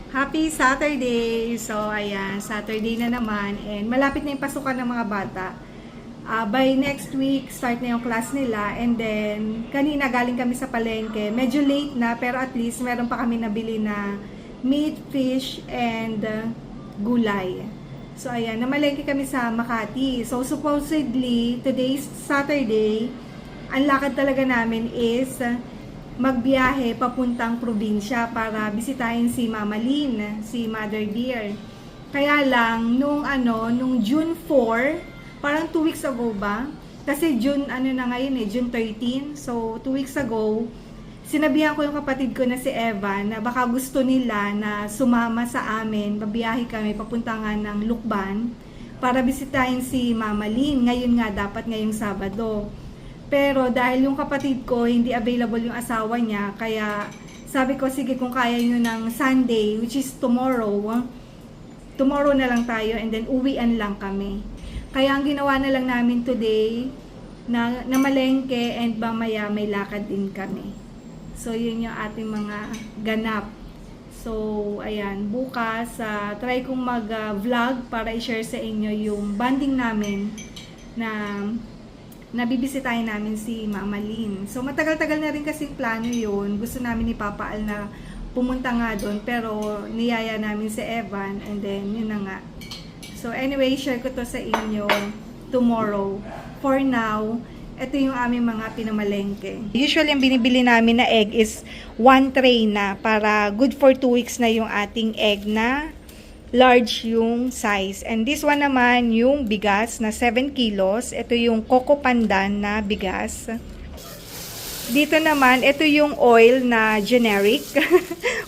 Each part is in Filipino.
Happy Saturday! So, ayan, Saturday na naman and malapit na yung pasukan ng mga bata. By next week, start na yung class nila and then, kanina galing kami sa palengke. Medyo late na pero at least meron pa kami nabili na meat, fish, and gulay. So, ayan, namalengke kami sa Makati. So, supposedly, today's Saturday, ang lakad talaga namin is magbiyahe papuntang probinsya para bisitahin si Mama Lynn, si Mother Dear. Kaya lang, nung June 4, parang 2 weeks ago ba? Kasi June, na ngayon June 13. So, 2 weeks ago, sinabihan ko yung kapatid ko na si Evan na baka gusto nila na sumama sa amin, babiyahe kami papunta nga ng Lukban para bisitahin si Mama Lynn. Ngayon nga, dapat ngayong Sabado. Pero dahil yung kapatid ko hindi available yung asawa niya, kaya sabi ko sige kung kaya nyo ng Sunday, which is tomorrow na lang tayo and then uwian lang kami. Kaya ang ginawa na lang namin today, na malengke and mamaya may lakad din kami. So yun yung ating mga ganap. So ayan, bukas try kong mag-vlog para i-share sa inyo yung bonding namin na nabibisitahin namin si Mama Lynn. So, matagal-tagal na rin kasing plano yun. Gusto namin ni Papa Al na pumunta nga doon, pero niyaya namin si Evan, and then, yun na nga. So, anyway, share ko to sa inyo tomorrow. For now, ito yung aming mga pinamalengke. Usually, ang binibili namin na egg is 1 tray na, para good for 2 weeks na yung ating egg na large yung size. And this one naman, yung bigas na 7 kilos. Ito yung Coco Pandan na bigas. Dito naman, ito yung oil na generic.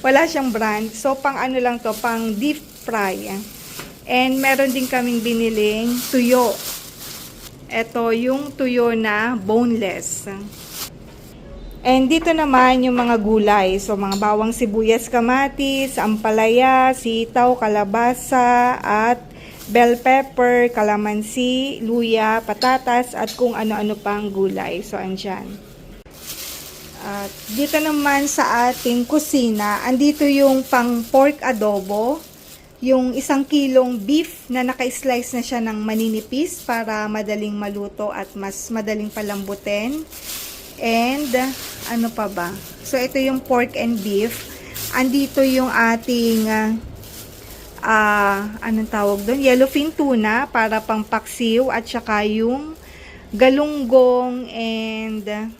Wala siyang brand. So, pang ano lang to, pang deep fry. And meron din kaming biniling tuyo. Ito yung tuyo na boneless. And dito naman yung mga gulay. So, mga bawang sibuyas, kamatis, ampalaya, sitaw, kalabasa, at bell pepper, kalamansi, luya, patatas, at kung ano-ano pang gulay. So, andyan. At dito naman sa ating kusina, andito yung pang pork adobo. Yung 1 kilong beef na naka-slice na siya ng maninipis para madaling maluto at mas madaling palambutin. And, ano pa ba? So, ito yung pork and beef. Andito yung ating, anong tawag doon? Yellowfin tuna para pang paksiw at saka yung galunggong and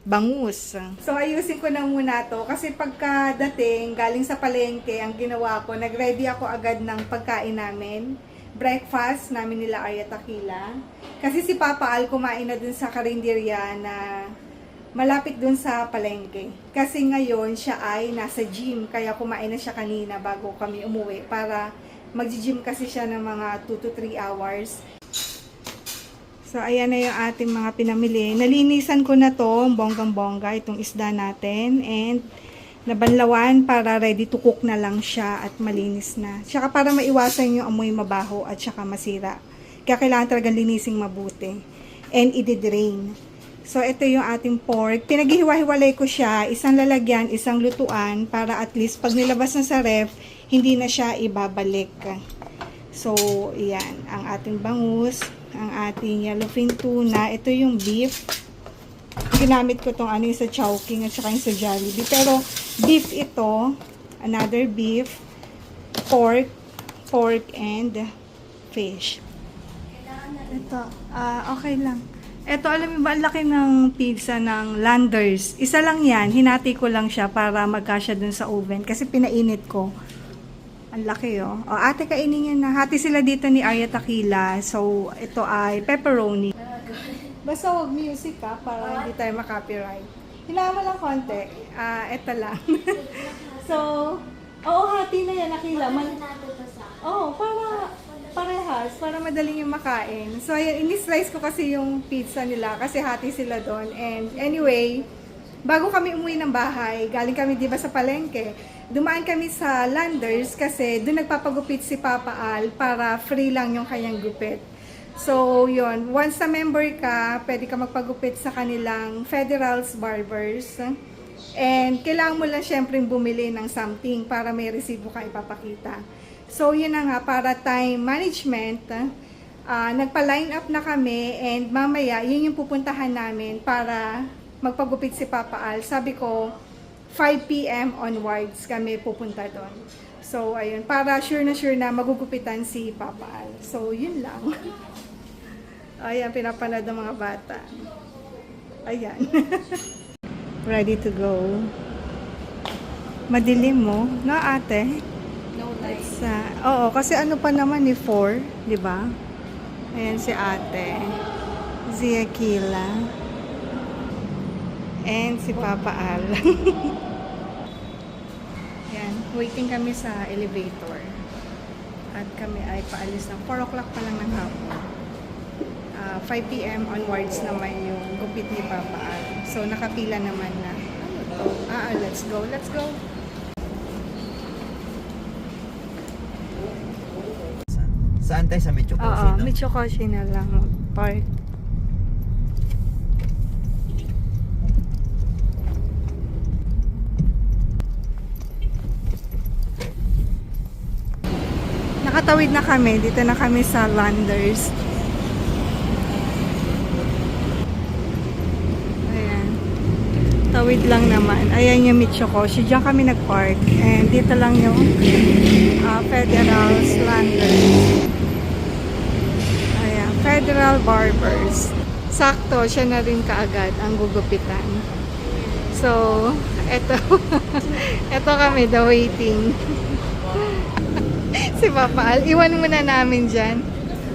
bangus. So, ayusin ko na muna to kasi pagkadating, galing sa palengke, ang ginawa ko, nag-ready ako agad ng pagkain namin. Breakfast namin nila Arya Takila. Kasi si Papa Al kumain na dun sa karinderya na malapit dun sa palengke. Kasi ngayon siya ay nasa gym, kaya kumain na siya kanina bago kami umuwi para mag-gym kasi siya ng mga 2 to 3 hours. So ayan na yung ating mga pinamili. Nalinisan ko na to, bonggang-bongga, itong isda natin, and nabanlawan para ready to cook na lang siya at malinis na. Tsaka para maiwasan yung amoy mabaho at saka masira. Kaya kailangan talaga linising mabuti. And i-drain. So, ito yung ating pork. Pinaghihiwa-hiwalay ko siya, isang lalagyan, isang lutuan, para at least pag nilabas na sa ref, hindi na siya ibabalik. So, yan, ang ating bangus, ang ating yellowfin tuna, ito yung beef. Ginamit ko tong sa Chowking at saka yung sa Jollibee. Pero, beef ito, another beef, pork, and fish. Ito, okay lang. Ito, alam mo ba, ang laki ng pizza ng Landers. Isa lang yan, hinati ko lang siya para magkasya dun sa oven kasi pinainit ko. Ang laki oh. O, ate, kainin niya na. Hati sila dito ni Arya Takila. So, ito ay pepperoni. Basta wag music para hindi tayo makopyright. Hinama lang konti. Ito lang. So, oo, hati na yan, Akila. Oo, para parehas, para madaling yung makain. So, ayan, ini-slice ko kasi yung pizza nila kasi hati sila doon. And anyway, bago kami umuwi ng bahay, galing kami diba sa palengke, dumaan kami sa Landers kasi doon nagpapagupit si Papa Al para free lang yung kanyang gupit. So, yun. Once na member ka, pwede ka magpagupit sa kanilang Federals Barbers. And kailangan mo lang syempre bumili ng something para may resibo ka ipapakita. So yun na nga, para time management, nagpa-line up na kami and mamaya yun yung pupuntahan namin para magpagupit si Papa Al. Sabi ko 5 PM onwards kami pupunta doon. So ayun, para sure na magugupitan si Papa Al. So yun lang. Ayan, pinapanood ng mga bata. Ayan. Ready to go. Madilim mo, na ate? No light. Oo, kasi ano pa naman ni 4, di ba? Ayan si ate. Si Akila. And si Papa Al. Ayan, waiting kami sa elevator. At kami ay paalis ng 4 o'clock pa lang ng hapon. 5 PM onwards naman yung gupit ni Papa Al. So, nakapila naman na. Let's go, let's go. Saan tayo? Sa Michokoshi, Oo, no? Michokoshi na lang mag-park. Nakatawid na kami. Dito na kami sa Landers. Ayan. Tawid lang naman. Ayan yung Michokoshi. Diyan kami nag-park. And dito lang yung Federal Landers. Ayan. Federal Barbers. Sakto, siya na rin kaagad ang gugupitan. So, eto. Eto kami, the waiting. Si Papa Al, iwan muna namin dyan.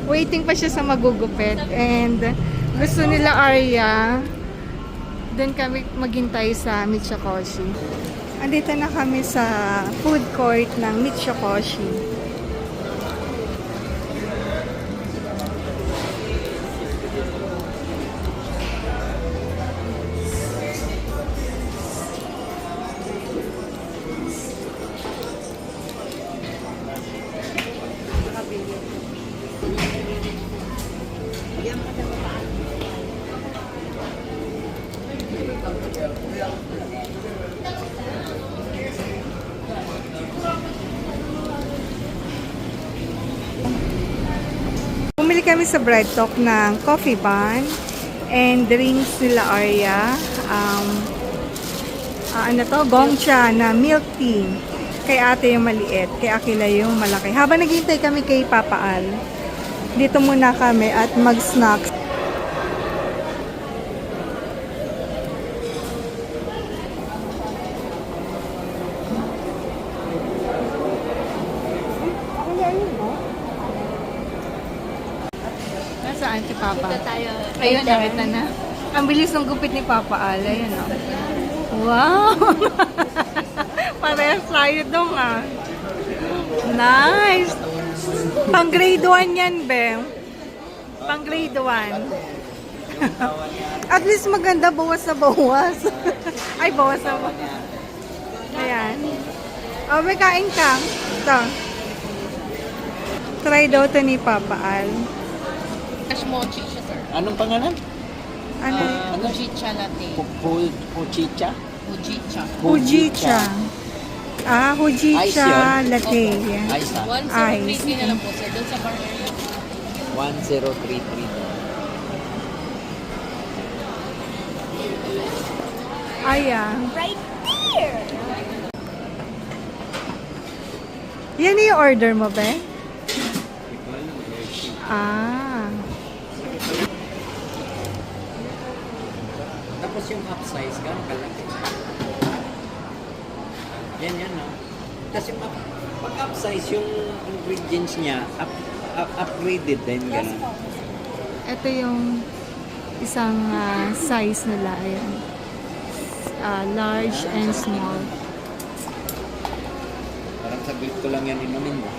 Waiting pa siya sa magugupit. And gusto nila Arya, doon kami maghintay sa Michokoshi. Andito na kami sa food court ng Michokoshi. Bumili kami sa Bread Talk ng coffee bun and drinks nila Arya. Ano to? Gongcha na milk tea. Kay ate yung maliit, kay Akila yung malaki. Habang naghihintay kami kay Papa Al, dito muna kami at mag-snacks. Nasaan si Papa? Dito tayo. Ayun, nakita na. Ang bilis ng gupit ni Papa Al. Ayun, oh. Wow! Parehas tayo dong, ah. Nice! Pang grade 1 yan, Be. Pang grade 1. At least maganda, bawas na bawas. Ay, bawas na bawas. Ayan. Oh, may kain ka. Ito. Try daw to ni Papa Al. Cash mochi siya, sir. Anong pangalan? Ano? Ujicha latte. Puchicha? Ujicha. Hujicha. Ice Hujicha yun? latte. Opo. Yan. Ice na. 1033 na lang po, sir. Doon sa bar area. 1033. Ayan. Right there! Yan yung order mo, Be? Ah. Tapos yung upsize, gano'ng kalaki? Yan, no? Tapos yung pag-upsize, yung ingredients niya, upgraded din, gano'n. Ito yung isang size nila. Ayan. Large and small. Parang saglit ko lang yan inumin mo.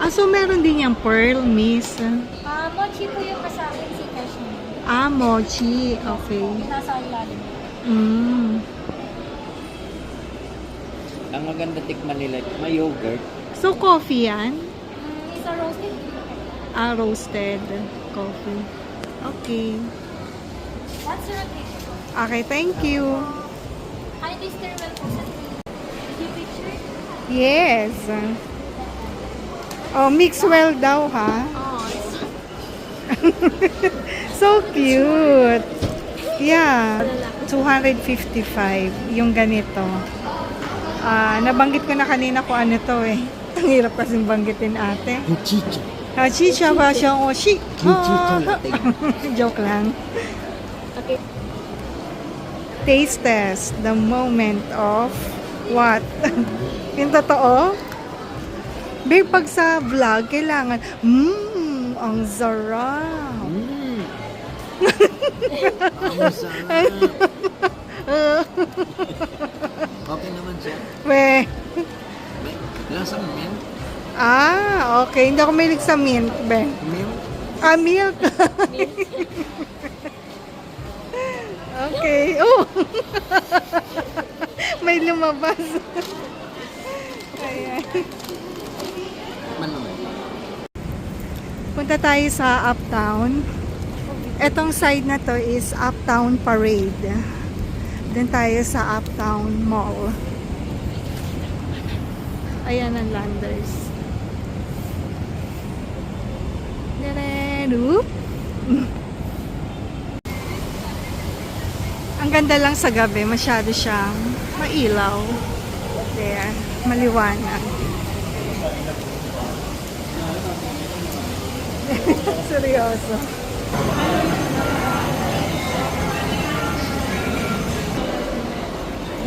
So meron din yung pearl, miss. Mochi po yung kasama si Kashmir. Mochi. Okay. Nasa ilalim. Ang maganda tikman nila, may yogurt. So coffee yan? Isa roasted. Roasted coffee. Okay. What's your cake? Okay, thank you. Hi, Mr. Well po sa Did you picture? Yes. Oh, Mixwell daw, ha? Oh, it's So cute. Yeah. 255 yung ganito. Nabanggit ko na kanina kung ano to eh. Ang hirap kasing banggitin ate. Chicha. Chicha ba siyang oshi? Chicha latte. Joke lang. okay. Taste test. The moment of what? Yung totoo? Babe, pag sa vlog, kailangan, ang sarap. Ang sarap. Okay naman siya. We. Lasang mint. Okay. Hindi ako mahilig sa mint, be. Milk. Milk. Okay. Oh. May lumabas. Ayan. Manong. Punta tayo sa Uptown. Etong side na to is Uptown Parade. Doon tayo sa Uptown Mall. Ayan ang Landers. Oop. Ang ganda lang sa gabi, masyado siyang mailaw. There, maliwanag. Seryoso.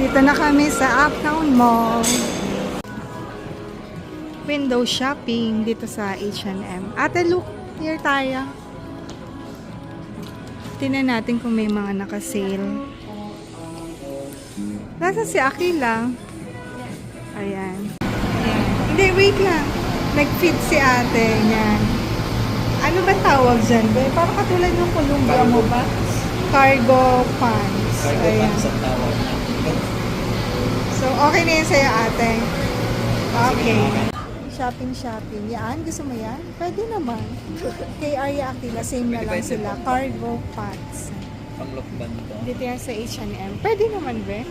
Dito na kami sa Uptown Mall. Window shopping dito sa H&M. Ate, look, here tayo. Tingnan natin kung may mga naka-sale. Nasa si Akila? Ayan. Ayan. Hindi, wait lang. Nag-fit si ate. Ayan. Ano ba tawag dyan? Be? Parang katulad ng Columbia mo ba? Cargo pants. Ayan. So, okay na yun sa'yo, ate. Okay. Shopping. Yan, gusto mo yan? Pwede naman. Kay Arya Aquila, same na lang sila. Cargo pants. Panglokban to. Dito yan sa H&M. Pwede naman, be?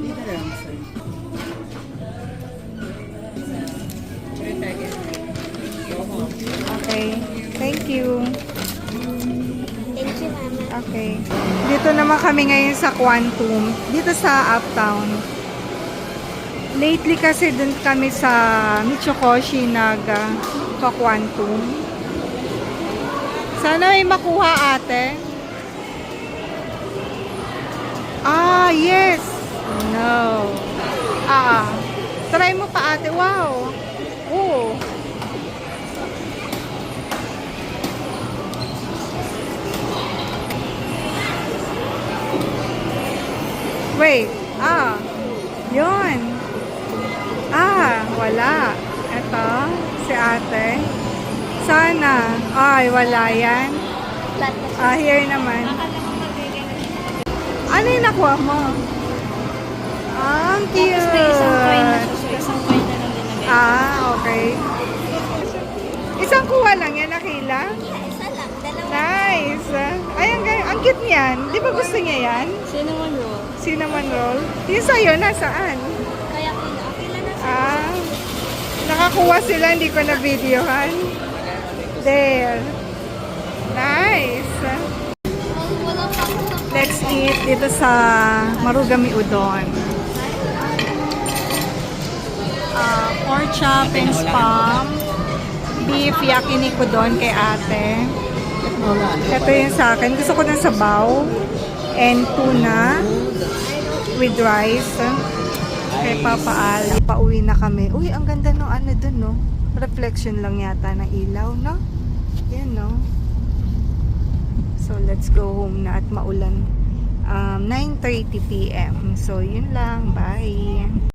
Dito lang. Okay. Thank you. Thank you, Mama. Okay. Dito naman kami ngayon sa Quantum. Dito sa Uptown. Lately kasi dun kami sa Michikoshi nag-Quantum. Sana may makuha, ate. Yes. No. Try mo pa, ate. Wow. Oh. Wait. Yun. Wala. Ito, si ate. Sana. Ay, wala yan. Flat na siya. Here naman. Akala ko magbigay na siya. Ano yung nakuha mo? Ang cute. Tapos may isang coin na siya. So, isang coin na lang dinagay. Okay. Isang kuha lang yan, Akila? Yeah, isa lang. Dalawa. Nice. Ay, ang cute niyan. Di ba gusto niya yan? Cinnamon roll. Cinnamon roll. Yung sa'yo, nasaan? Kaya akila na siya. Nakakuha sila, hindi ko na videohan. There. Nice. Walang pakuha. Let's eat dito sa Marugami Udon. Pork chop and spam. Beef yakiniku doon kay ate. Ito yung sa akin. Gusto ko ng sabaw. And tuna. With rice. Kay Papa Ali. Pauwi na kami. Uy, ang ganda ng ano dun, no? Reflection lang yata ng ilaw, no? Yan, no? So, let's go home na at maulan. 9:30 p.m. So, yun lang. Bye!